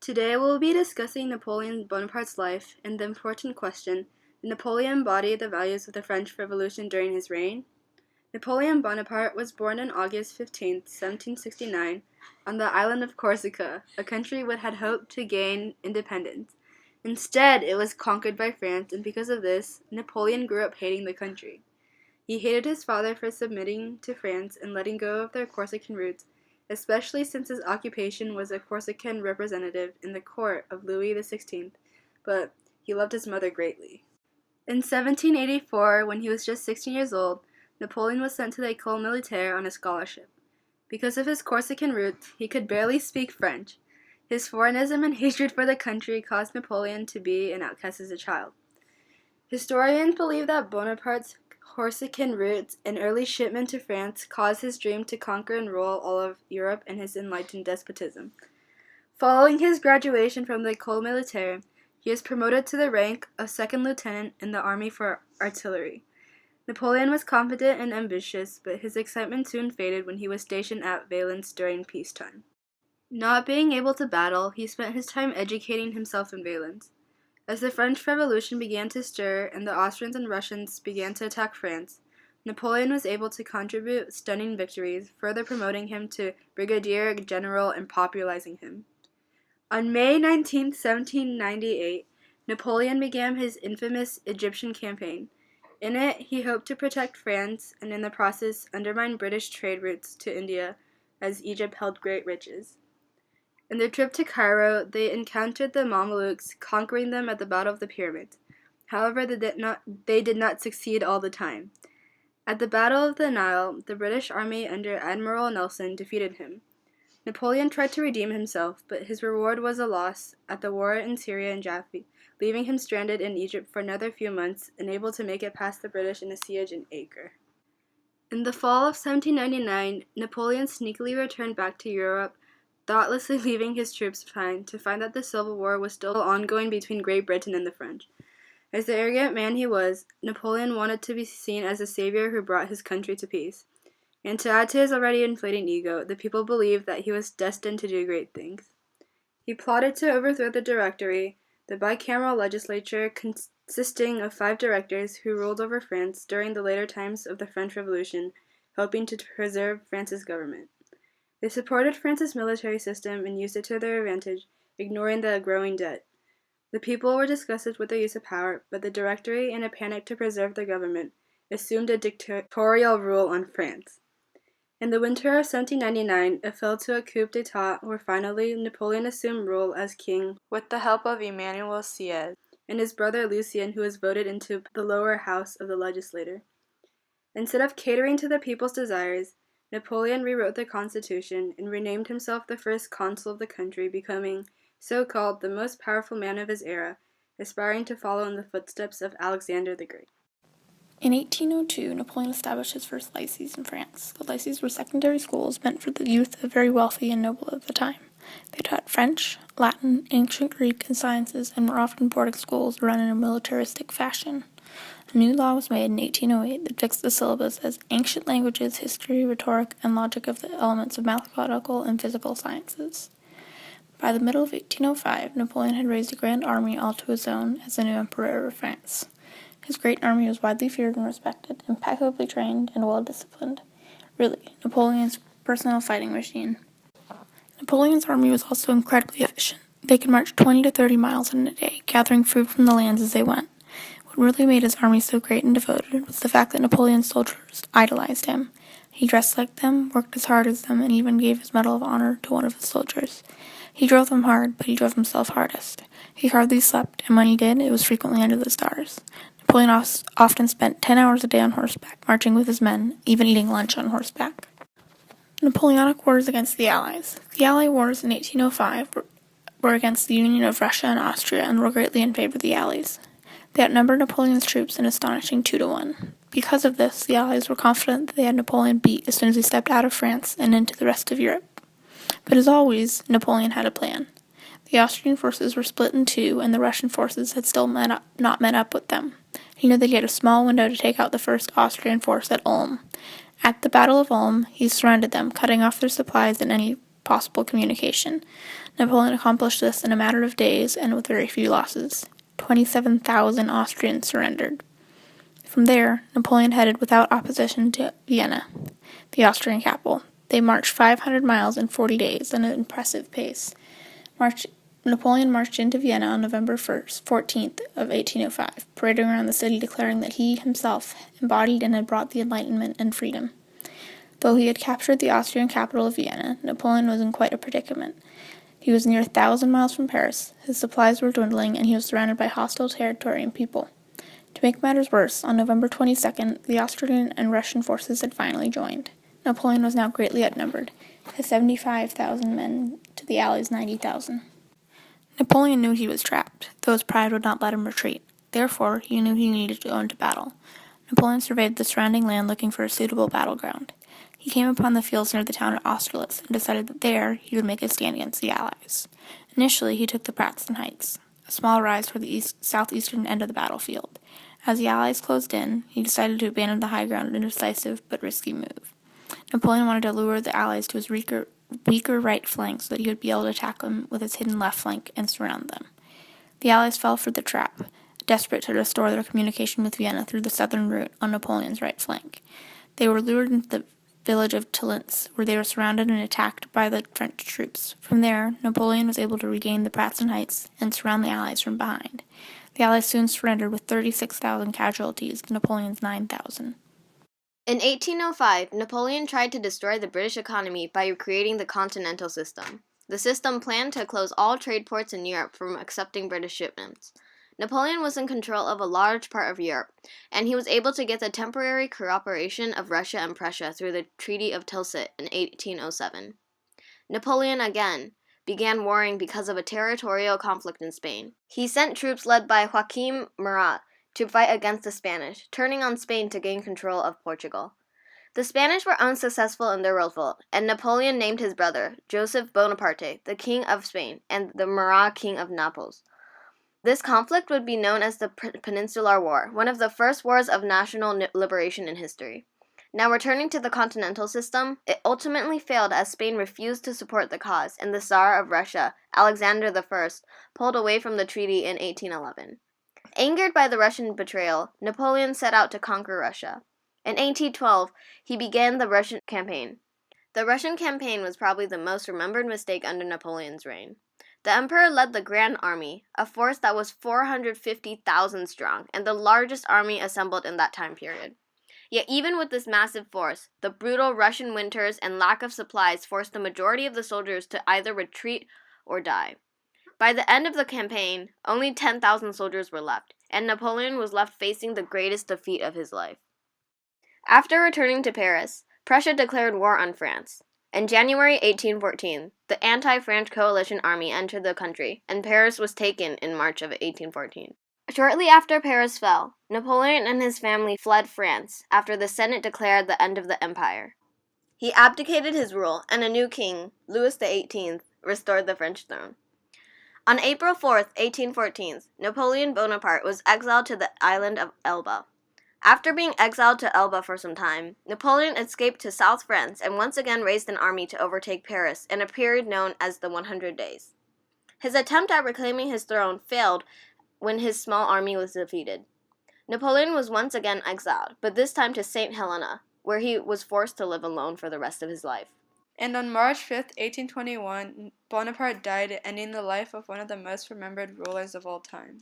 Today we'll be discussing Napoleon Bonaparte's life and the important question, did Napoleon embody the values of the French Revolution during his reign? Napoleon Bonaparte was born on August 15, 1769, on the island of Corsica, a country which had hoped to gain independence. Instead, it was conquered by France, and because of this, Napoleon grew up hating the country. He hated his father for submitting to France and letting go of their Corsican roots, especially since his occupation was a Corsican representative in the court of Louis XVI, but he loved his mother greatly. In 1784, when he was just 16 years old, Napoleon was sent to the École Militaire on a scholarship. Because of his Corsican roots, he could barely speak French. His foreignism and hatred for the country caused Napoleon to be an outcast as a child. Historians believe that Bonaparte's Corsican roots and early shipment to France caused his dream to conquer and rule all of Europe and his enlightened despotism. Following his graduation from the École Militaire, he was promoted to the rank of second lieutenant in the Army for Artillery. Napoleon was confident and ambitious, but his excitement soon faded when he was stationed at Valence during peacetime. Not being able to battle, he spent his time educating himself in Valence. As the French Revolution began to stir and the Austrians and Russians began to attack France, Napoleon was able to contribute stunning victories, further promoting him to brigadier general and popularizing him. On May 19, 1798, Napoleon began his infamous Egyptian campaign. In it, he hoped to protect France and in the process undermine British trade routes to India, as Egypt held great riches. In their trip to Cairo, they encountered the Mamelukes, conquering them at the Battle of the Pyramids. However, they did not succeed all the time. At the Battle of the Nile, the British army under Admiral Nelson defeated him. Napoleon tried to redeem himself, but his reward was a loss at the war in Syria and Jaffa, leaving him stranded in Egypt for another few months, unable to make it past the British in a siege in Acre. In the fall of 1799, Napoleon sneakily returned back to Europe, thoughtlessly leaving his troops behind, to find that the Civil War was still ongoing between Great Britain and the French. As the arrogant man he was, Napoleon wanted to be seen as a savior who brought his country to peace. And to add to his already inflating ego, the people believed that he was destined to do great things. He plotted to overthrow the Directory, the bicameral legislature consisting of 5 directors who ruled over France during the later times of the French Revolution, hoping to preserve France's government. They supported France's military system and used it to their advantage, ignoring the growing debt. The people were disgusted with the use of power, but the Directory, in a panic to preserve their government, assumed a dictatorial rule on France. In the winter of 1799, it fell to a coup d'etat where finally Napoleon assumed rule as king with the help of Emmanuel Sieyès and his brother Lucien, who was voted into the lower house of the legislature. Instead of catering to the people's desires, Napoleon rewrote the constitution and renamed himself the first consul of the country, becoming, so-called, the most powerful man of his era, aspiring to follow in the footsteps of Alexander the Great. In 1802, Napoleon established his first lycees in France. The lycees were secondary schools meant for the youth of very wealthy and noble at the time. They taught French, Latin, ancient Greek, and sciences, and were often boarding schools run in a militaristic fashion. A new law was made in 1808 that fixed the syllabus as ancient languages, history, rhetoric, and logic of the elements of mathematical and physical sciences. By the middle of 1805, Napoleon had raised a grand army all to his own as the new emperor of France. His great army was widely feared and respected, impeccably trained, and well-disciplined. Really, Napoleon's personal fighting machine. Napoleon's army was also incredibly efficient. They could march 20 to 30 miles in a day, gathering food from the lands as they went. What really made his army so great and devoted was the fact that Napoleon's soldiers idolized him. He dressed like them, worked as hard as them, and even gave his Medal of Honor to one of his soldiers. He drove them hard, but he drove himself hardest. He hardly slept, and when he did, it was frequently under the stars. Napoleon often spent 10 hours a day on horseback, marching with his men, even eating lunch on horseback. Napoleonic wars against the Allies. The Allied wars in 1805 were against the union of Russia and Austria and were greatly in favor of the Allies. They outnumbered Napoleon's troops an astonishing 2-1. Because of this, the Allies were confident that they had Napoleon beat as soon as he stepped out of France and into the rest of Europe. But as always, Napoleon had a plan. The Austrian forces were split in 2, and the Russian forces had still not met up with them. He knew that he had a small window to take out the first Austrian force at Ulm. At the Battle of Ulm, he surrounded them, cutting off their supplies and any possible communication. Napoleon accomplished this in a matter of days and with very few losses. 27,000 Austrians surrendered. From there, Napoleon headed without opposition to Vienna, the Austrian capital. They marched 500 miles in 40 days, at an impressive pace. Napoleon marched into Vienna on November 14th of 1805, parading around the city declaring that he himself embodied and had brought the Enlightenment and freedom. Though he had captured the Austrian capital of Vienna, Napoleon was in quite a predicament. He was near 1,000 miles from Paris, his supplies were dwindling, and he was surrounded by hostile territory and people. To make matters worse, on November 22nd, the Austrian and Russian forces had finally joined. Napoleon was now greatly outnumbered, his 75,000 men to the Allies' 90,000. Napoleon knew he was trapped, though his pride would not let him retreat. Therefore, he knew he needed to go into battle. Napoleon surveyed the surrounding land looking for a suitable battleground. He came upon the fields near the town of Austerlitz and decided that there he would make a stand against the Allies. Initially, he took the Pratzen Heights, a small rise toward the southeastern end of the battlefield. As the Allies closed in, he decided to abandon the high ground in a decisive but risky move. Napoleon wanted to lure the Allies to his weaker right flank so that he would be able to attack them with his hidden left flank and surround them. The Allies fell for the trap, desperate to restore their communication with Vienna through the southern route on Napoleon's right flank. They were lured into the village of Talentz, where they were surrounded and attacked by the French troops. From there, Napoleon was able to regain the Pratzen Heights and surround the Allies from behind. The Allies soon surrendered with 36,000 casualties to Napoleon's 9,000. In 1805, Napoleon tried to destroy the British economy by creating the Continental System. The system planned to close all trade ports in Europe from accepting British shipments. Napoleon was in control of a large part of Europe, and he was able to get the temporary cooperation of Russia and Prussia through the Treaty of Tilsit in 1807. Napoleon again began warring because of a territorial conflict in Spain. He sent troops led by Joachim Murat to fight against the Spanish, turning on Spain to gain control of Portugal. The Spanish were unsuccessful in their revolt, and Napoleon named his brother, Joseph Bonaparte, the King of Spain, and the Murat King of Naples. This conflict would be known as the Peninsular War, one of the first wars of national liberation in history. Now returning to the Continental System, it ultimately failed as Spain refused to support the cause, and the Tsar of Russia, Alexander I, pulled away from the treaty in 1811. Angered by the Russian betrayal, Napoleon set out to conquer Russia. In 1812, he began the Russian campaign. The Russian campaign was probably the most remembered mistake under Napoleon's reign. The emperor led the Grand Army, a force that was 450,000 strong, and the largest army assembled in that time period. Yet even with this massive force, the brutal Russian winters and lack of supplies forced the majority of the soldiers to either retreat or die. By the end of the campaign, only 10,000 soldiers were left, and Napoleon was left facing the greatest defeat of his life. After returning to Paris, Prussia declared war on France. In January 1814, the anti-French coalition army entered the country, and Paris was taken in March of 1814. Shortly after Paris fell, Napoleon and his family fled France after the Senate declared the end of the empire. He abdicated his rule, and a new king, Louis XVIII, restored the French throne. On April 4, 1814, Napoleon Bonaparte was exiled to the island of Elba. After being exiled to Elba for some time, Napoleon escaped to South France and once again raised an army to overtake Paris in a period known as the 100 Days. His attempt at reclaiming his throne failed when his small army was defeated. Napoleon was once again exiled, but this time to St. Helena, where he was forced to live alone for the rest of his life. And on March 5, 1821, Bonaparte died, ending the life of one of the most remembered rulers of all time.